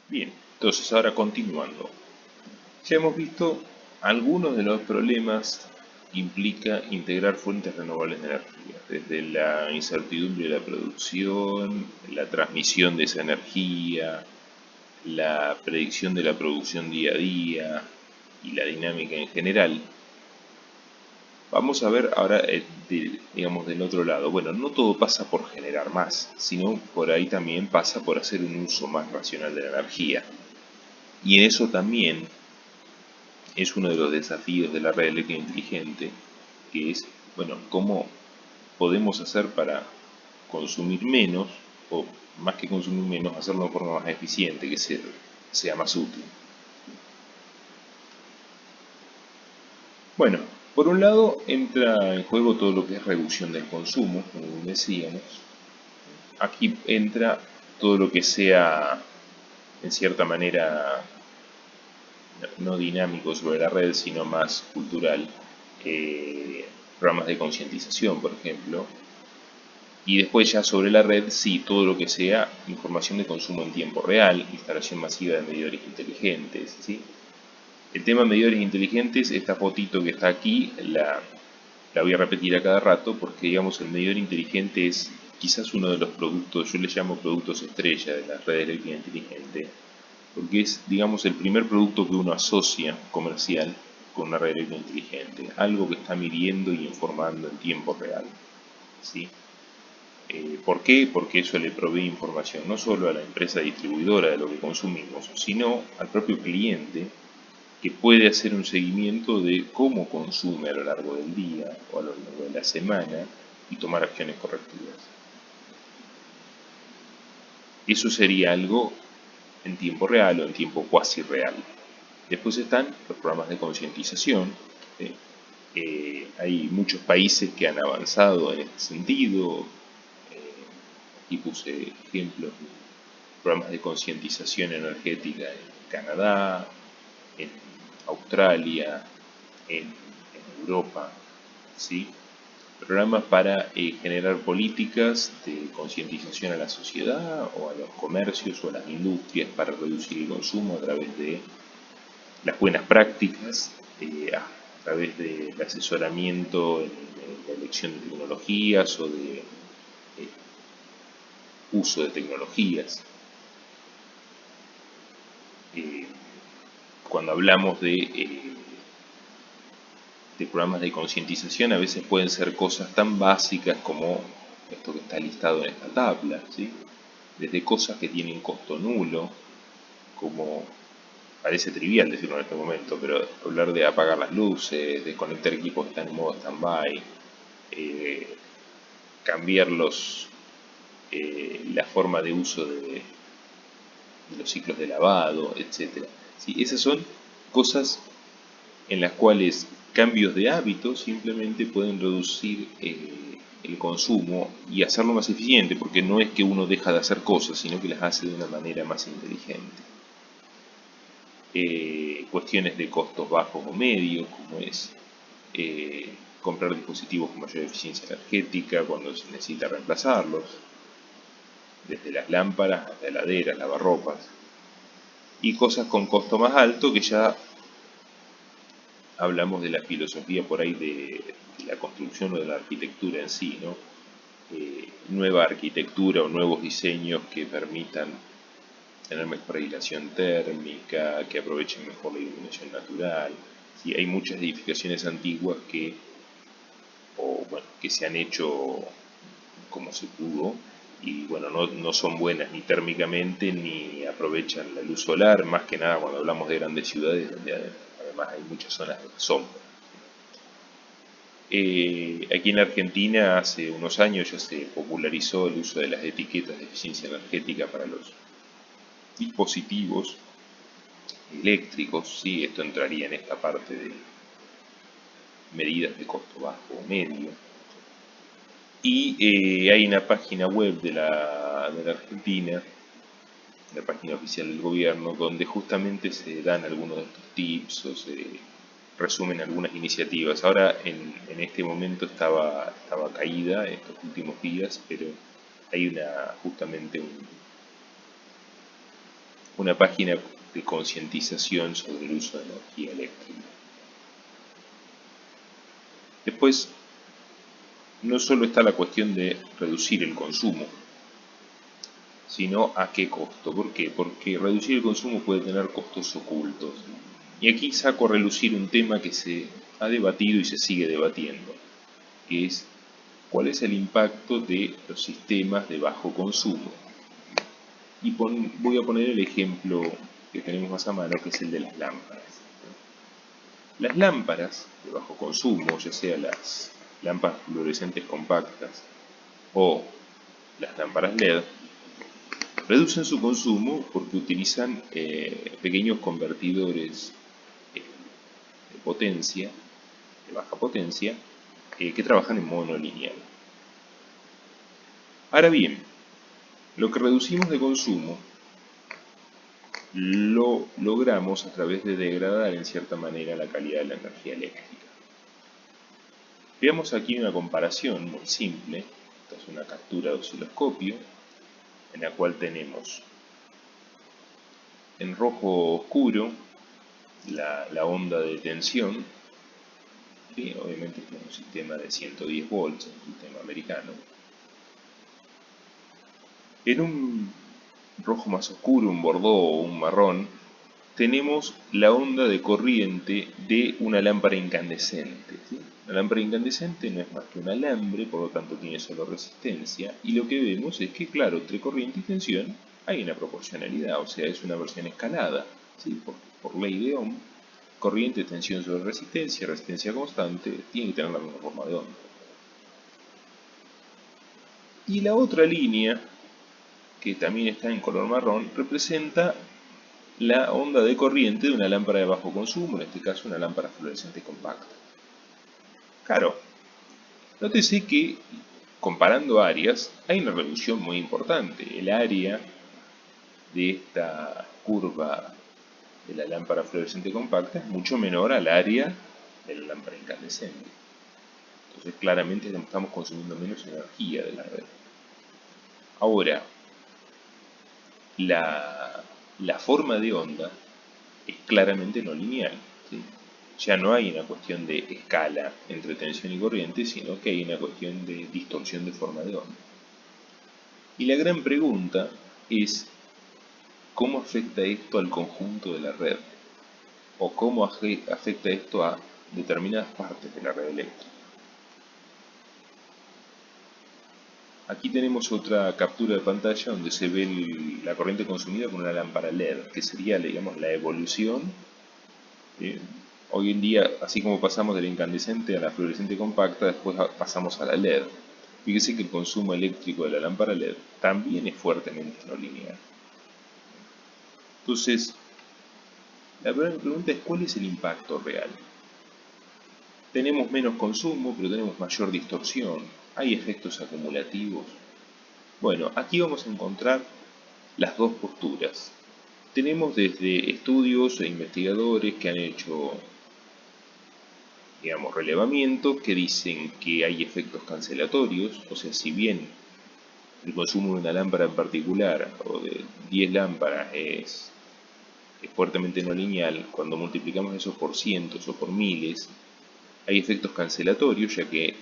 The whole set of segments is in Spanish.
Bien, entonces ahora continuando. Ya hemos visto algunos de los problemas que implica integrar fuentes renovables de energía, desde la incertidumbre de la producción, la transmisión de esa energía, la predicción de la producción día a día y la dinámica en general. Vamos a ver ahora, digamos, del otro lado. Bueno, no todo pasa por generar más, sino por ahí también pasa por hacer un uso más racional de la energía. Y en eso también es uno de los desafíos de la red eléctrica inteligente, que es, bueno, cómo podemos hacer para consumir menos, o más que consumir menos, hacerlo de forma más eficiente, que sea más útil. Bueno, por un lado entra en juego todo lo que es reducción del consumo, como decíamos. Aquí entra todo lo que sea, en cierta manera, no dinámico sobre la red, sino más cultural. Programas de concientización, por ejemplo. Y después ya sobre la red, sí, todo lo que sea información de consumo en tiempo real, instalación masiva de medidores inteligentes, ¿sí? El tema de medidores inteligentes, esta fotito que está aquí, la voy a repetir a cada rato porque, digamos, el medidor inteligente es quizás uno de los productos, yo le llamo productos estrella de la red eléctrica inteligente, porque es, digamos, el primer producto que uno asocia comercial con una red eléctrica inteligente, algo que está midiendo y informando en tiempo real, ¿sí? ¿Por qué? Porque eso le provee información no solo a la empresa distribuidora de lo que consumimos, sino al propio cliente, que puede hacer un seguimiento de cómo consume a lo largo del día o a lo largo de la semana y tomar acciones correctivas. Eso sería algo en tiempo real o en tiempo cuasi real. Después están los programas de concientización. ¿Sí? Hay muchos países que han avanzado en este sentido. Aquí puse ejemplos de programas de concientización energética en Canadá, en Australia, en Europa, ¿sí? Programas para generar políticas de concientización a la sociedad o a los comercios o a las industrias para reducir el consumo a través de las buenas prácticas, a través del asesoramiento en la elección de tecnologías o de uso de tecnologías. Eh, Cuando hablamos de programas de concientización, a veces pueden ser cosas tan básicas como esto que está listado en esta tabla, ¿sí? Desde cosas que tienen costo nulo, como parece trivial decirlo en este momento, pero hablar de apagar las luces, de conectar equipos que están en modo stand-by, eh, cambiar la forma de uso de los ciclos de lavado, etcétera. ¿Sí? Esas son cosas en las cuales cambios de hábitos simplemente pueden reducir el consumo y hacerlo más eficiente, porque no es que uno deja de hacer cosas, sino que las hace de una manera más inteligente. Cuestiones de costos bajos o medios, como es comprar dispositivos con mayor eficiencia energética cuando se necesita reemplazarlos, desde las lámparas hasta heladeras, lavarropas, y cosas con costo más alto que ya hablamos de la filosofía por ahí de la construcción o de la arquitectura en sí, ¿no? Nueva arquitectura o nuevos diseños que permitan tener mejor aislación térmica, que aprovechen mejor la iluminación natural. Sí, hay muchas edificaciones antiguas que se han hecho como se pudo y bueno, no son buenas ni térmicamente ni aprovechan la luz solar, más que nada cuando hablamos de grandes ciudades donde además hay muchas zonas de sombra. Aquí en la Argentina hace unos años ya se popularizó el uso de las etiquetas de eficiencia energética para los dispositivos eléctricos, sí, esto entraría en esta parte de medidas de costo bajo o medio. Y hay una página web de la Argentina, la página oficial del gobierno, donde justamente se dan algunos de estos tips o se resumen algunas iniciativas. Ahora en este momento estaba caída estos últimos días, pero hay justamente una página de concientización sobre el uso de energía eléctrica. Después, no solo está la cuestión de reducir el consumo, sino a qué costo. ¿Por qué? Porque reducir el consumo puede tener costos ocultos. Y aquí saco a relucir un tema que se ha debatido y se sigue debatiendo, que es cuál es el impacto de los sistemas de bajo consumo. Y voy a poner el ejemplo que tenemos más a mano, que es el de las lámparas. Las lámparas de bajo consumo, ya sea las lámparas fluorescentes compactas o las lámparas LED, reducen su consumo porque utilizan pequeños convertidores de potencia, de baja potencia, que trabajan en modo no lineal. Ahora bien, lo que reducimos de consumo lo logramos a través de degradar en cierta manera la calidad de la energía eléctrica. Veamos aquí una comparación muy simple. Esta es una captura de osciloscopio en la cual tenemos en rojo oscuro la onda de tensión, que obviamente es un sistema de 110 volts, un sistema americano. En un rojo más oscuro, un bordeaux o un marrón, tenemos la onda de corriente de una lámpara incandescente. ¿Sí? La lámpara incandescente no es más que un alambre, por lo tanto tiene solo resistencia, y lo que vemos es que, claro, entre corriente y tensión hay una proporcionalidad, o sea, es una versión escalada, ¿sí? Por ley de Ohm, corriente, tensión sobre resistencia, resistencia constante, tiene que tener la misma forma de onda. Y la otra línea, que también está en color marrón, representa la onda de corriente de una lámpara de bajo consumo, en este caso una lámpara fluorescente compacta. Claro, nótese que comparando áreas hay una reducción muy importante. El área de esta curva de la lámpara fluorescente compacta es mucho menor al área de la lámpara incandescente. Entonces claramente estamos consumiendo menos energía de la red. Ahora, la forma de onda es claramente no lineal, ¿sí? Ya no hay una cuestión de escala entre tensión y corriente, sino que hay una cuestión de distorsión de forma de onda. Y la gran pregunta es, ¿cómo afecta esto al conjunto de la red? ¿O cómo afecta esto a determinadas partes de la red eléctrica? Aquí tenemos otra captura de pantalla donde se ve la corriente consumida con una lámpara LED, que sería, digamos, la evolución. Hoy en día, así como pasamos de la incandescente a la fluorescente compacta, después pasamos a la LED. Fíjese que el consumo eléctrico de la lámpara LED también es fuertemente no lineal. Entonces, la primera pregunta es, ¿cuál es el impacto real? Tenemos menos consumo, pero tenemos mayor distorsión. ¿Hay efectos acumulativos? Bueno, aquí vamos a encontrar las dos posturas. Tenemos desde estudios e investigadores que han hecho, digamos, relevamientos que dicen que hay efectos cancelatorios, o sea, si bien el consumo de una lámpara en particular o de 10 lámparas es fuertemente no lineal, cuando multiplicamos eso por cientos o por miles, hay efectos cancelatorios, ya que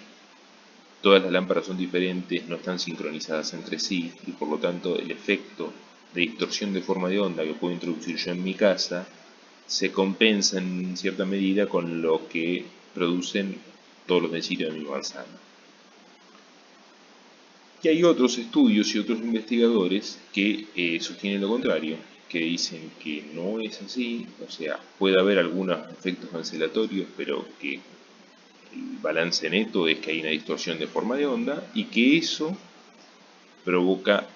todas las lámparas son diferentes, no están sincronizadas entre sí, y por lo tanto el efecto de distorsión de forma de onda que puedo introducir yo en mi casa se compensa en cierta medida con lo que producen todos los vecinos de mi manzana. Y hay otros estudios y otros investigadores que sostienen lo contrario, que dicen que no es así, o sea, puede haber algunos efectos cancelatorios, pero que el balance neto es que hay una distorsión de forma de onda y que eso provoca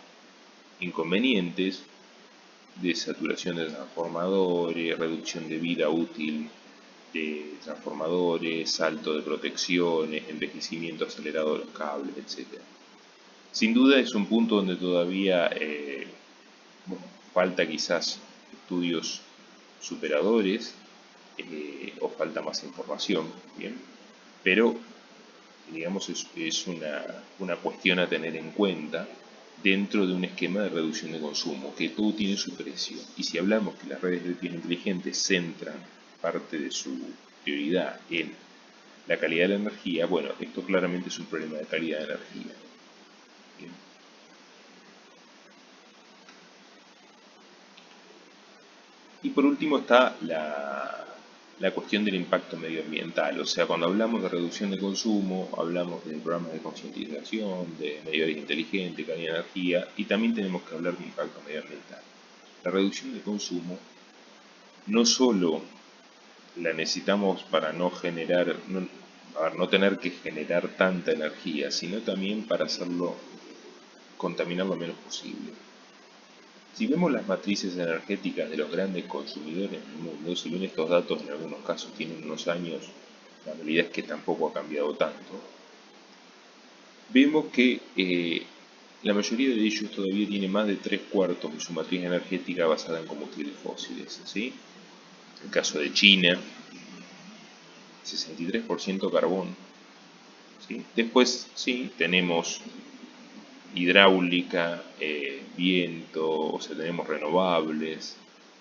inconvenientes de saturación de transformadores, reducción de vida útil de transformadores, salto de protecciones, envejecimiento acelerado de los cables, etc. Sin duda es un punto donde todavía falta quizás estudios superadores o falta más información, ¿bien? Pero digamos es una cuestión a tener en cuenta dentro de un esquema de reducción de consumo, que todo tiene su precio. Y si hablamos que las redes eléctricas inteligentes centran parte de su prioridad en la calidad de la energía, bueno, esto claramente es un problema de calidad de energía. Bien. Y por último está la cuestión del impacto medioambiental. O sea, cuando hablamos de reducción de consumo, hablamos de programas de concientización, de medidores inteligentes, calidad de energía, y también tenemos que hablar de impacto medioambiental. La reducción de consumo no solo la necesitamos para no generar, no tener que generar tanta energía, sino también para hacerlo contaminar lo menos posible. Si vemos las matrices energéticas de los grandes consumidores del mundo, si bien estos datos en algunos casos tienen unos años, la realidad es que tampoco ha cambiado tanto, vemos que la mayoría de ellos todavía tiene más de 3/4 de su matriz energética basada en combustibles fósiles, ¿sí? El caso de China, 63% carbón, ¿sí? Después, sí, tenemos hidráulica, viento, o sea, tenemos renovables,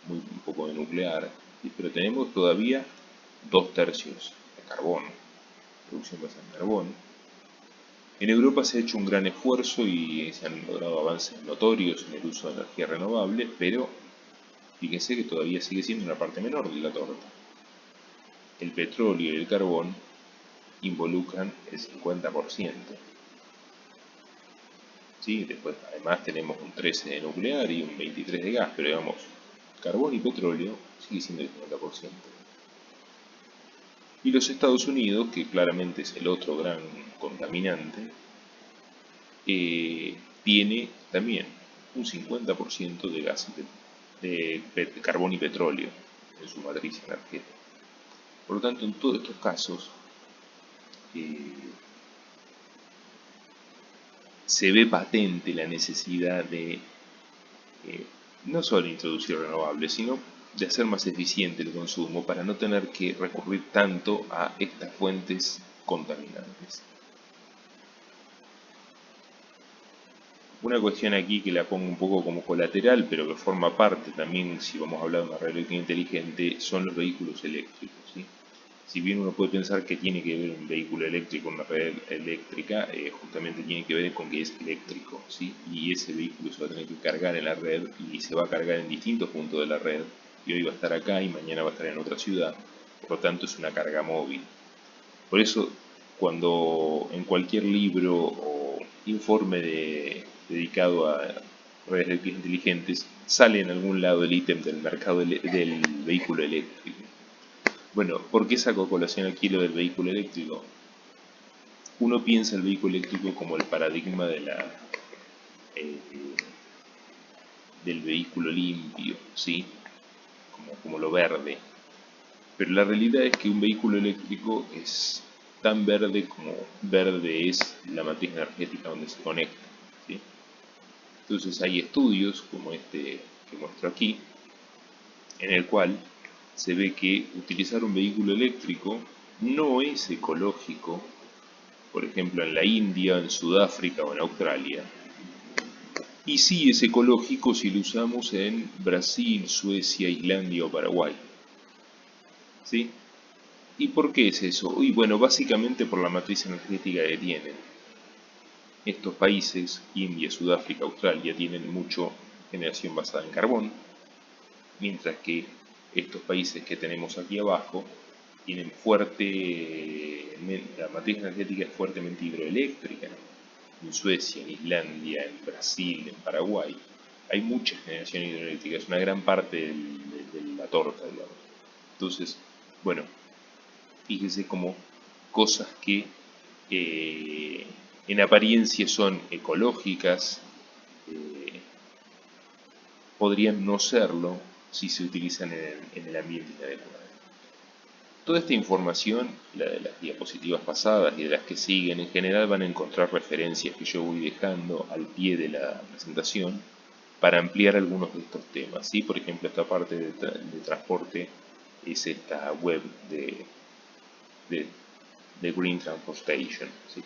un poco de nuclear, ¿sí? Pero tenemos todavía 2/3 de carbón, producción basada en carbón. En Europa se ha hecho un gran esfuerzo y se han logrado avances notorios en el uso de energía renovable, pero fíjense que todavía sigue siendo una parte menor de la torta. El petróleo y el carbón involucran el 50%. ¿Sí? Después, además, tenemos un 13 de nuclear y un 23 de gas, pero digamos, carbón y petróleo sigue siendo el 50%. Y los Estados Unidos, que claramente es el otro gran contaminante, tiene también un 50% de gas de carbón y petróleo en su matriz energética. Por lo tanto, en todos estos casos, eh, se ve patente la necesidad de no solo introducir renovables, sino de hacer más eficiente el consumo para no tener que recurrir tanto a estas fuentes contaminantes. Una cuestión aquí que la pongo un poco como colateral, pero que forma parte también, si vamos a hablar de una red eléctrica inteligente, son los vehículos eléctricos, ¿sí? Si bien uno puede pensar que tiene que ver un vehículo eléctrico, una red eléctrica, justamente tiene que ver con que es eléctrico, ¿sí? Y ese vehículo se va a tener que cargar en la red y se va a cargar en distintos puntos de la red. Y hoy va a estar acá y mañana va a estar en otra ciudad. Por lo tanto, es una carga móvil. Por eso, cuando en cualquier libro o informe dedicado a redes eléctricas inteligentes sale en algún lado el ítem del mercado del vehículo eléctrico. Bueno, ¿por qué saco a colación aquí lo del vehículo eléctrico? Uno piensa el vehículo eléctrico como el paradigma eh, del vehículo limpio, ¿sí? Como lo verde. Pero la realidad es que un vehículo eléctrico es tan verde como verde es la matriz energética donde se conecta, ¿sí? Entonces hay estudios como este que muestro aquí, en el cual se ve que utilizar un vehículo eléctrico no es ecológico, por ejemplo en la India, en Sudáfrica o en Australia, y sí es ecológico si lo usamos en Brasil, Suecia, Islandia o Paraguay, ¿sí? ¿Y por qué es eso? Y bueno, básicamente por la matriz energética que tienen. Estos países, India, Sudáfrica, Australia, tienen mucho generación basada en carbón, mientras que estos países que tenemos aquí abajo tienen la matriz energética es fuertemente hidroeléctrica. En Suecia, en Islandia, en Brasil, en Paraguay, hay mucha generación hidroeléctrica, es una gran parte de la torta, digamos. Entonces, bueno, fíjese como cosas que en apariencia son ecológicas, eh, podrían no serlo si se utilizan en el ambiente inadecuado. Toda esta información, la de las diapositivas pasadas y de las que siguen en general, van a encontrar referencias que yo voy dejando al pie de la presentación para ampliar algunos de estos temas, ¿sí? Por ejemplo, esta parte de transporte es esta web de Green Transportation, ¿sí?